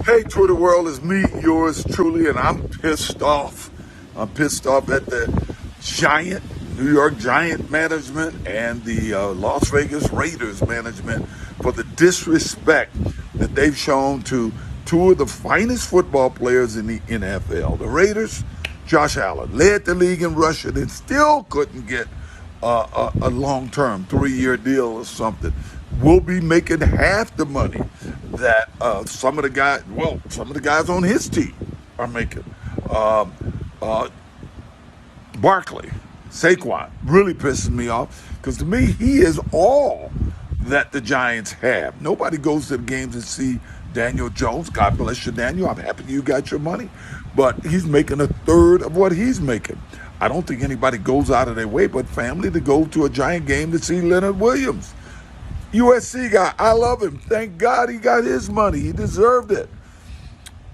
Hey, Twitter world, it's me, yours truly, and I'm pissed off. I'm pissed off at the New York Giant management and the Las Vegas Raiders management for the disrespect that they've shown to two of the finest football players in the NFL. The Raiders, Josh Allen, led the league in rushing and still couldn't get a long-term 3-year deal or something. We'll be making half the money that some of the guys on his team are making. Um, uh, Barkley, Saquon, really pisses me off because to me he is all that the Giants have. Nobody goes to the games and see Daniel Jones. God bless you, Daniel. I'm happy you got your money, but he's making a third of what he's making. I don't think anybody goes out of their way but family to go to a Giant game to see Leonard Williams. USC guy, I love him. Thank God he got his money. He deserved it.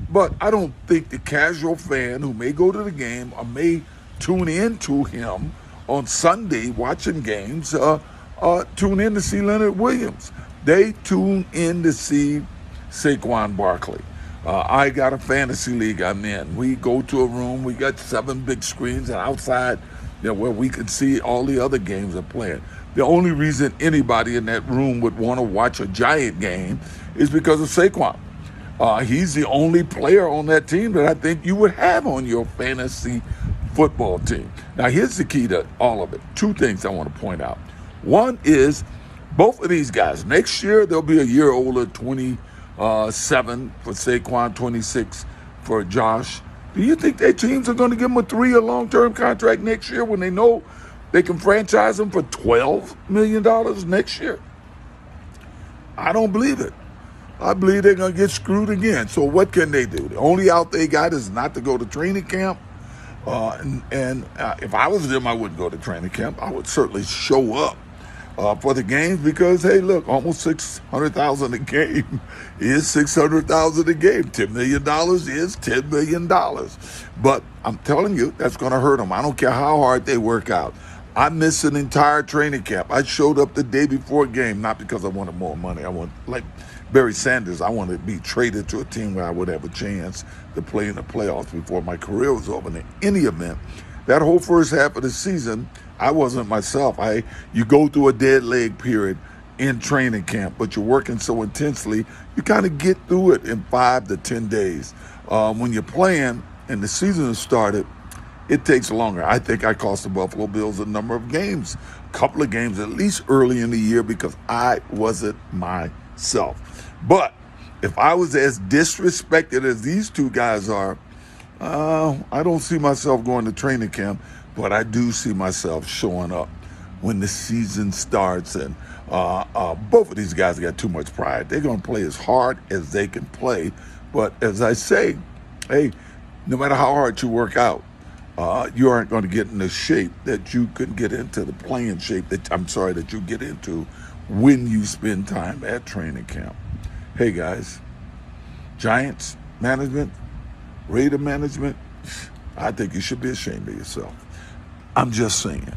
But I don't think the casual fan who may go to the game or may tune in to him on Sunday watching games tune in to see Leonard Williams. They tune in to see Saquon Barkley. I got a fantasy league I'm in. We go to a room. We got 7 big screens, and outside where we can see all the other games are playing. The only reason anybody in that room would want to watch a Giant game is because of Saquon. He's the only player on that team that I think you would have on your fantasy football team. Now, here's the key to all of it. 2 things I want to point out. One is both of these guys, next year they'll be a year older, 27 for Saquon, 26 for Josh. Do you think their teams are going to give them a 3-year long-term contract next year when they know they can franchise them for $12 million next year? I don't believe it. I believe they're going to get screwed again. So what can they do? The only out they got is not to go to training camp. If I was them, I wouldn't go to training camp. I would certainly show up for the games because, hey, look, almost $600,000 a game is $600,000 a game. $10 million is $10 million. But I'm telling you, that's going to hurt them. I don't care how hard they work out. I missed an entire training camp. I showed up the day before a game, not because I wanted more money. I want, like Barry Sanders, I wanted to be traded to a team where I would have a chance to play in the playoffs before my career was over. In any event, that whole first half of the season, I wasn't myself. You go through a dead leg period in training camp, but you're working so intensely, you kind of get through it in 5 to 10 days. When you're playing and the season has started, it takes longer. I think I cost the Buffalo Bills a number of games, a couple of games at least early in the year because I wasn't myself. But if I was as disrespected as these 2 guys are, I don't see myself going to training camp, but I do see myself showing up when the season starts. And both of these guys got too much pride. They're going to play as hard as they can play. But as I say, hey, no matter how hard you work out, you aren't going to get in the shape that you could get into, the playing shape that you get into when you spend time at training camp. Hey guys, Giants management, Raider management, I think you should be ashamed of yourself. I'm just saying.